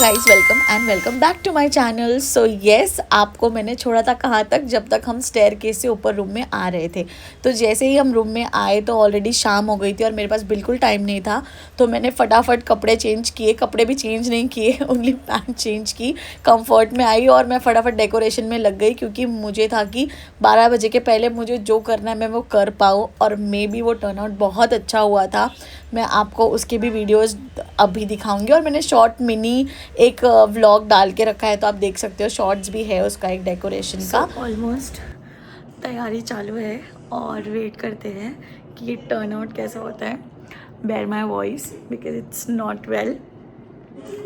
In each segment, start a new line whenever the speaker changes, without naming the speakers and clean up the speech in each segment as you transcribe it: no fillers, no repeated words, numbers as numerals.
Guys, welcome and welcome back to my channel. So yes, आपको मैंने छोड़ा था कहाँ तक, जब तक हम स्टेयरकेस से ऊपर रूम में आ रहे थे। तो जैसे ही हम रूम में आए तो ऑलरेडी शाम हो गई थी और मेरे पास बिल्कुल टाइम नहीं था। तो मैंने फटाफट कपड़े चेंज किए, कपड़े भी चेंज नहीं किए, ओनली पैंट चेंज की, कंफर्ट में आई और मैं फटाफट डेकोरेशन में लग गई, क्योंकि मुझे था कि 12 बजे के पहले मुझे जो करना है मैं वो कर पाऊँ। और मे बी वो टर्न आउट बहुत अच्छा हुआ था। मैं आपको उसके भी वीडियोस अभी दिखाऊंगी और मैंने शॉर्ट मिनी एक व्लॉग डाल के रखा है, तो आप देख सकते हो। शॉर्ट्स भी है उसका एक डेकोरेशन का। ऑलमोस्ट तैयारी चालू है और वेट करते हैं कि ये टर्न आउट कैसा होता है। Bear my voice because it's not well.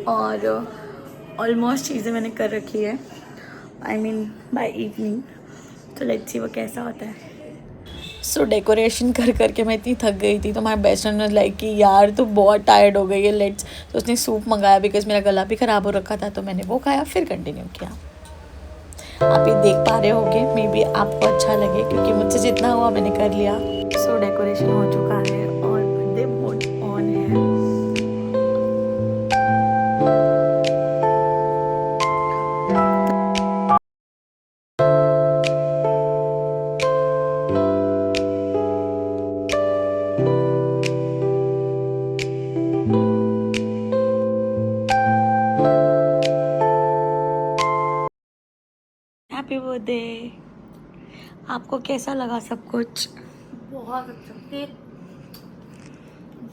और ऑलमोस्ट चीज़ें मैंने कर रखी है, आई मीन बाय इवनिंग। तो लेट्स सी वो कैसा होता है। सो डेकोरेशन कर करके मैं इतनी थक गई थी, तो my best friend was like कि यार तू बहुत टायर्ड हो गई है, लेट्स। तो उसने सूप मंगाया बिकॉज मेरा गला भी ख़राब हो रखा था, तो मैंने वो खाया, फिर कंटिन्यू किया। आप ये देख पा रहे होगे, मे बी आपको अच्छा लगे, क्योंकि मुझसे जितना हुआ मैंने कर लिया। सो डेकोरेशन हो चुका है और बर्थडे मोड ऑन है। Happy birthday. आपको कैसा लगा सब कुछ?
बहुत अच्छा। केक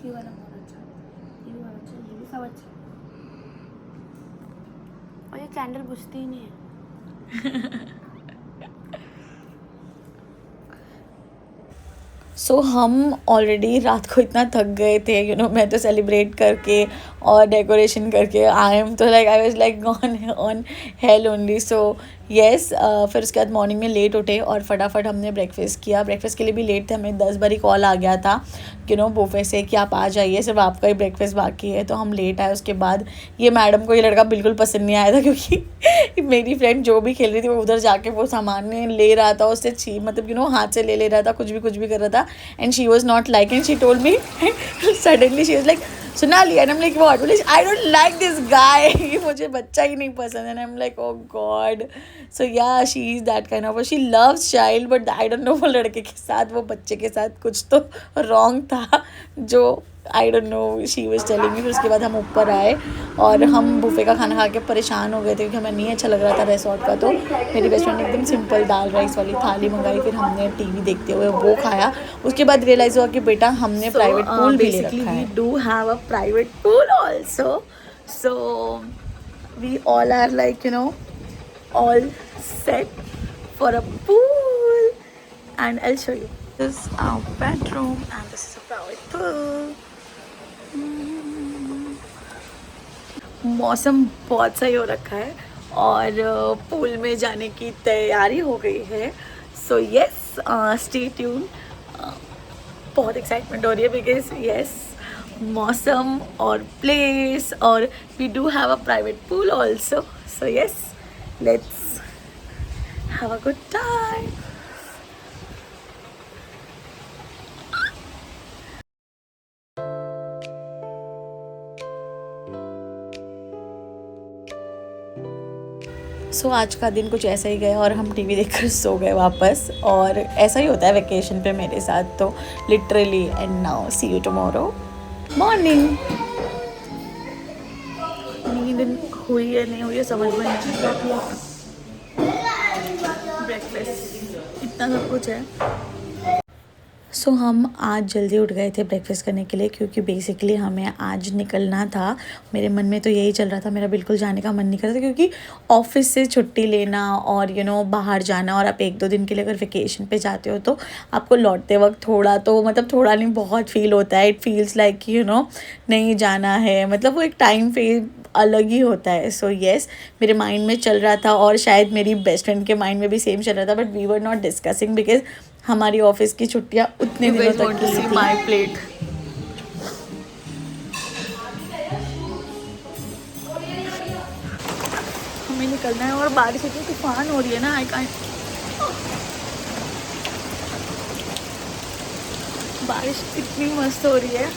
ये वाला बहुत अच्छा, ये वाला अच्छा, ये भी सब अच्छा। और ये कैंडल बुझती ही नहीं है।
सो हम ऑलरेडी रात को इतना थक गए थे, मैं तो सेलिब्रेट करके और डेकोरेशन करके आई एम तो like I was like on hello only. So yes, फिर उसके बाद मॉर्निंग में लेट उठे और फटाफट हमने ब्रेकफास्ट किया। ब्रेकफास्ट के लिए भी लेट थे, हमें 10 बारी कॉल आ गया था बुफे से कि आप आ जाइए, सिर्फ आपका ही ब्रेकफास्ट बाकी है। तो हम लेट आए। उसके बाद ये मैडम को ये लड़का बिल्कुल पसंद नहीं आया था, क्योंकि मेरी फ्रेंड जो भी खेल रही थी वो उधर जाके वो सामान ले रहा था, उससे हाथ से ले रहा था, कुछ भी कर रहा था। And she was not like, and she told me, and suddenly she was like, Sonali, and I'm like, what? I don't like this guy. मुझे बच्चा ही नहीं पसंद है। And I'm like, oh God. So yeah, she is that kind of, she loves child, but I don't know, वो लड़के के साथ, वो बच्चे के साथ कुछ तो wrong था, जो I don't know she was telling me. फिर उसके बाद हम ऊपर आए और हम बुफे का खाना खा के परेशान हो गए थे, क्योंकि हमें नहीं अच्छा लग रहा था रिसोर्ट का। तो मेरी बेस्ट फ्रेंड ने एकदम सिंपल दाल राइस वाली थाली मंगाई, फिर हमने टीवी देखते हुए वो खाया। उसके बाद रियलाइज़ हुआ कि बेटा हमने प्राइवेट पूल भी ले रखा है। We do have a private pool also. So we all are like all set for a pool, and I'll show you. This is our bedroom and this is a private pool. मौसम बहुत सही हो रखा है और pool में जाने की तैयारी हो गई है। So yes, stay tune. बहुत एक्साइटमेंट हो रही है बिकॉज येस, मौसम और प्लेस, और we do have a private pool also. So yes, let's have a good time. So आज का दिन कुछ ऐसा ही गया और हम टीवी देखकर सो गए वापस। और ऐसा ही होता है वेकेशन पे मेरे साथ, तो literally. And now see you tomorrow morning. नींद हुई है नहीं हुई है समझ में नहीं आ रहा। ब्रेकफास्ट इतना सब कुछ है। सो हम आज जल्दी उठ गए थे ब्रेकफास्ट करने के लिए, क्योंकि बेसिकली हमें आज निकलना था। मेरे मन में तो यही चल रहा था, मेरा बिल्कुल जाने का मन नहीं कर रहा था, क्योंकि ऑफिस से छुट्टी लेना और बाहर जाना, और आप 1-2 दिन के लिए अगर वेकेशन पे जाते हो तो आपको लौटते वक्त थोड़ा तो थोड़ा नहीं बहुत फील होता है। इट फील्स लाइक कि नहीं जाना है, वो एक टाइम फेज अलग ही होता है। सो येस, मेरे माइंड में चल रहा था और शायद मेरी बेस्ट फ्रेंड के माइंड में भी सेम चल रहा था, but we were not discussing because हमारी ऑफिस की छुट्टियां उतने दिनों तक की थी। My plate. हमें निकलना है और बारिश इतनी तूफान हो रही है ना, आई कांट। बारिश इतनी मस्त हो रही है।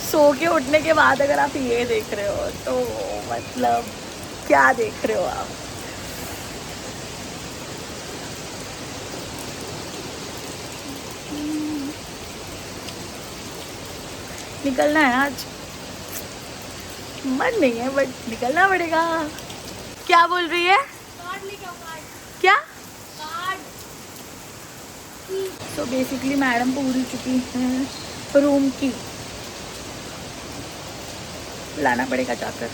सो के उठने के बाद अगर आप ये देख रहे हो तो मतलब क्या देख रहे हो आप। निकलना है आज, मन नहीं है बट निकलना पड़ेगा। क्या बोल रही है?
कार्ड लेके आओ, कार्ड
क्या?
कार्ड।
तो बेसिकली मैडम पूरी चुकी हैं, रूम की लाना पड़ेगा जाकर,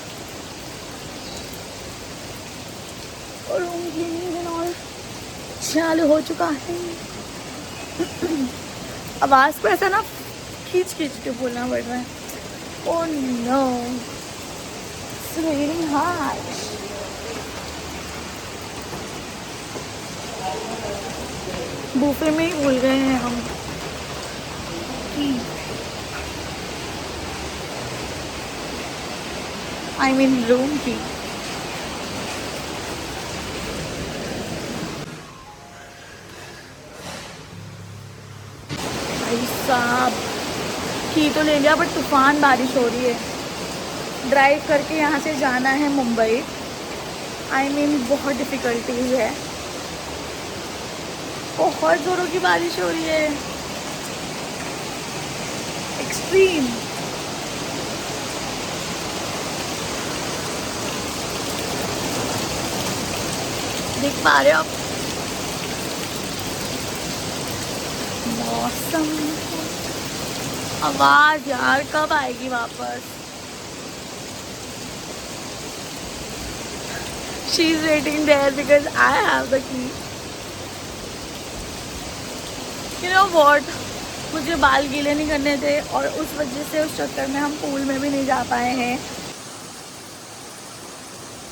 और रूम क्लीनिंग और चालू हो चुका है। आवाज़ को ऐसा ना खींच खींच के बोलना पड़ रहा है। Oh no, it's very harsh. Buffet में ही भूल गए हैं हम कि आई मीन रूम की। भाई साहब की तो ले लिया, बट तूफान बारिश हो रही है। ड्राइव करके यहाँ से जाना है मुंबई। आई मीन बहुत डिफ़िकल्टीज है, बहुत ज़ोरों की बारिश हो रही है, एक्सट्रीम। देख पा रहे हो आप मौसम। आवाज़ यार कब आएगी वापस? She is waiting there because I have the key. You know what, मुझे बाल गीले नहीं करने थे और उस वजह से उस चक्कर में हम पूल में भी नहीं जा पाए हैं।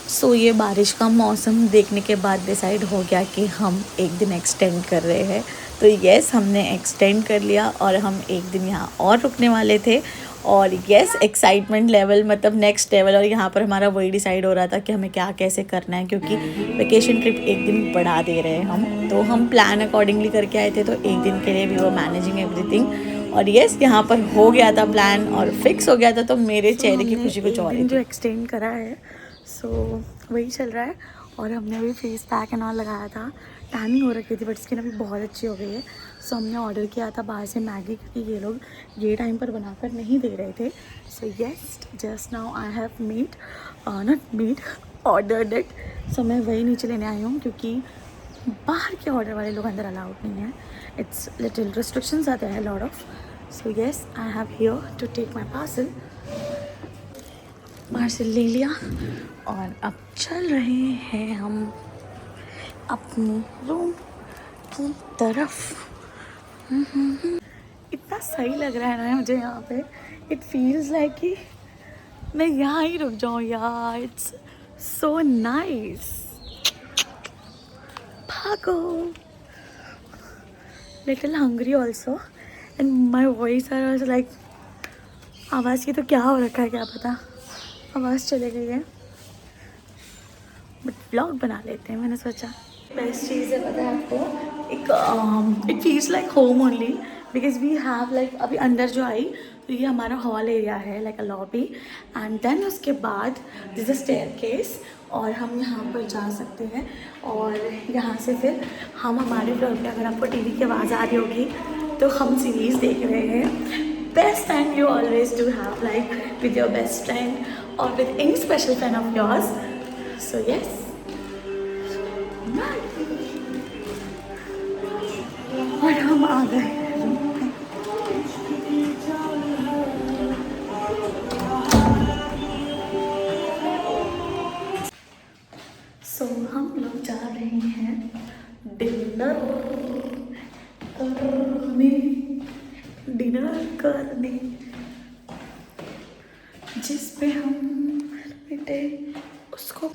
सो ये बारिश का मौसम देखने के बाद डिसाइड हो गया कि हम एक दिन एक्सटेंड कर रहे हैं। तो यस, हमने एक्सटेंड कर लिया और हम एक दिन यहाँ और रुकने वाले थे। और यस, एक्साइटमेंट लेवल मतलब नेक्स्ट लेवल। और यहाँ पर हमारा वही डिसाइड हो रहा था कि हमें क्या कैसे करना है, क्योंकि वेकेशन ट्रिप एक दिन बढ़ा दे रहे हैं हम। तो हम प्लान अकॉर्डिंगली करके आए थे, तो एक दिन के लिए वी वर मैनेजिंग एवरीथिंग। और यस, यहाँ पर हो गया था प्लान और फिक्स हो गया था। तो मेरे चेहरे की खुशी कुछ और है। जो एक्सटेंड करा है सो वही चल रहा है। और हमने अभी फेस पैक एंड ऑल लगाया था। टैनिंग हो रखी थी बट स्किन अभी बहुत अच्छी हो गई है। सो हमने ऑर्डर किया था बाहर से मैगी, क्योंकि ये लोग ये टाइम पर बनाकर नहीं दे रहे थे। So yes, just now I have meat not meat ordered it. So मैं वही नीचे लेने आई हूँ, क्योंकि बाहर के ऑर्डर वाले लोग अंदर अलाउड नहीं है। इट्स लिटिल रिस्ट्रिक्शंस आते हैं lot of. So yes, I have here to take my parcel. Parcel ले लिया और अब चल रहे हैं हम अपने रूम की तरफ। इतना सही लग रहा है ना मुझे यहाँ पे। इट फील्स लाइक कि मैं यहाँ ही रुक जाऊँ यार। It's so nice. भागो। Little hungry also and my voice are was like, आवाज़ की तो क्या हो रखा है क्या पता, आवाज़ चले गई है। बट व्लॉग बना लेते हैं, मैंने सोचा। बेस्ट चीज़ है पता है आपको, एक it feels like home only because we have like, अभी अंदर जो आई तो ये हमारा हॉल एरिया है, like a lobby. And then उसके बाद दिस अ स्टेयरकेस, और हम यहाँ पर जा सकते हैं। और यहाँ से फिर हम हमारे फ्लोर पे, अगर आपको टीवी की आवाज़ आ रही होगी तो हम सीरीज़ देख रहे हैं। Best time you always do have, like with your best friend or with any special friend of yours. So yes, और हम आ गए। So हम लोग जा रहे हैं डिनर करने, जिस पे हम बेटे उसको।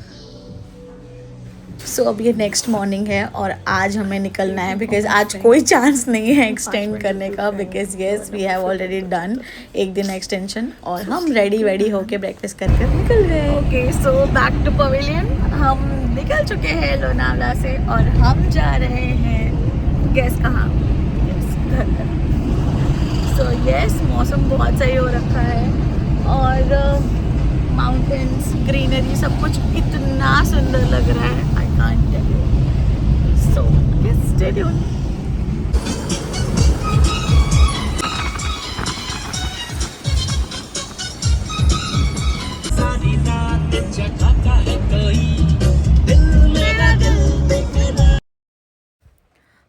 सो अब ये नेक्स्ट मॉर्निंग है और आज हमें निकलना है, बिकॉज आज कोई चांस नहीं है एक्सटेंड करने का, because yes we have already done एक दिन एक्सटेंशन। और हम रेडी होके ब्रेकफास्ट करके निकल गए। Okay, so back to pavilion. हम निकल चुके हैं लोनावला से और हम जा रहे हैं, गेस कहाँ? घर पर। सो यस, मौसम बहुत सही हो रखा है और माउंटेन्स, ग्रीनरी, सब कुछ इतना सुंदर लग रहा है, I can't tell you. So yes, stay tuned.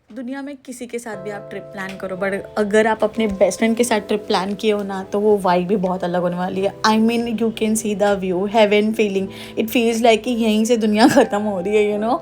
दुनिया में किसी के साथ भी आप ट्रिप प्लान करो, बट अगर आप अपने बेस्ट फ्रेंड के साथ ट्रिप प्लान किए हो ना, तो वो वाइब भी बहुत अलग होने वाली है। I mean you can see the view, heaven feeling, it feels like कि यहीं से दुनिया ख़त्म हो रही है, यू नो।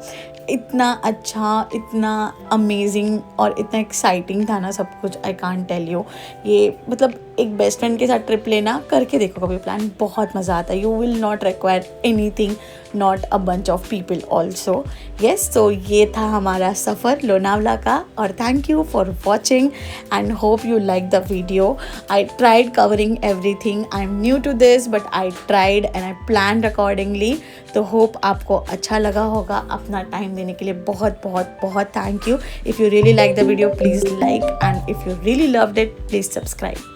इतना अच्छा, इतना अमेजिंग और इतना एक्साइटिंग था ना सब कुछ, आई कांट टेल यू। ये मतलब एक बेस्ट फ्रेंड के साथ ट्रिप लेना, करके देखो कभी प्लान, बहुत मज़ा आता है। You will not require anything, not a bunch of people also. Yes, तो ये था हमारा सफ़र लोनावला का, और thank you for watching and hope you like the video. I tried covering everything, I am new to this but I tried and I plan accordingly. तो hope आपको अच्छा लगा होगा। अपना टाइम देने के लिए बहुत बहुत बहुत thank you. If you really like the video please like, and if you really loved it please subscribe.